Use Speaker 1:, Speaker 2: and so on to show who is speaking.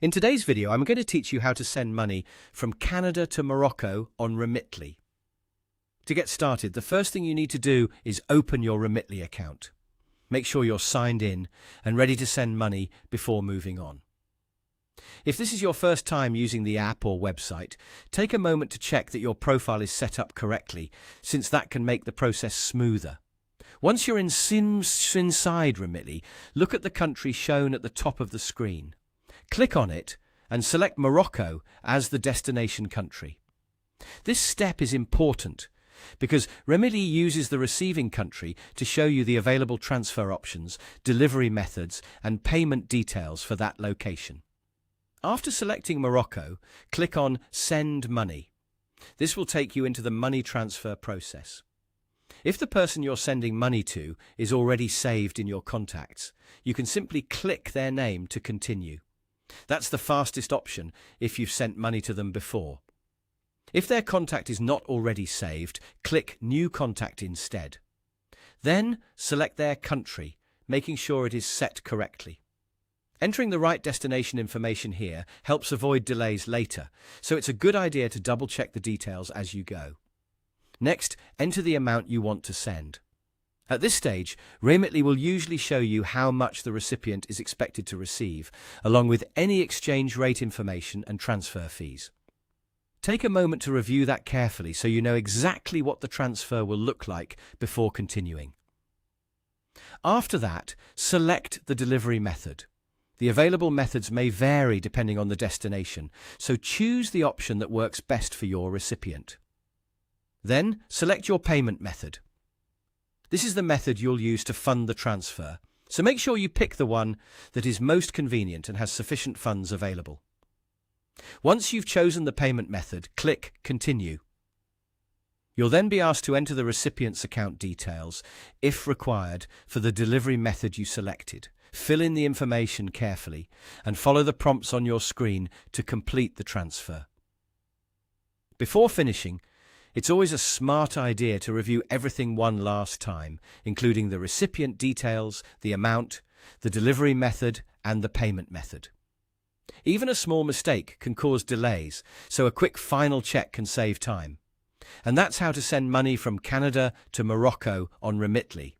Speaker 1: In today's video, I'm going to teach you how to send money from Canada to Morocco on Remitly. To get started, the first thing you need to do is open your Remitly account. Make sure you're signed in and ready to send money before moving on. If this is your first time using the app or website, take a moment to check that your profile is set up correctly, since that can make the process smoother. Once you're inside Remitly, look at the country shown at the top of the screen. Click on it and select Morocco as the destination country. This step is important because Remitly uses the receiving country to show you the available transfer options, delivery methods, and payment details for that location. After selecting Morocco, click on Send Money. This will take you into the money transfer process. If the person you're sending money to is already saved in your contacts, you can simply click their name to continue. That's the fastest option if you've sent money to them before. If their contact is not already saved, click New Contact instead. Then select their country, making sure it is set correctly. Entering the right destination information here helps avoid delays later, so it's a good idea to double-check the details as you go. Next, enter the amount you want to send. At this stage, Remitly will usually show you how much the recipient is expected to receive, along with any exchange rate information and transfer fees. Take a moment to review that carefully so you know exactly what the transfer will look like before continuing. After that, select the delivery method. The available methods may vary depending on the destination, so choose the option that works best for your recipient. Then, select your payment method. This is the method you'll use to fund the transfer, so make sure you pick the one that is most convenient and has sufficient funds available. Once you've chosen the payment method, click Continue. You'll then be asked to enter the recipient's account details, if required, for the delivery method you selected. Fill in the information carefully and follow the prompts on your screen to complete the transfer. Before finishing, it's always a smart idea to review everything one last time, including the recipient details, the amount, the delivery method, and the payment method. Even a small mistake can cause delays, so a quick final check can save time. And that's how to send money from Canada to Morocco on Remitly.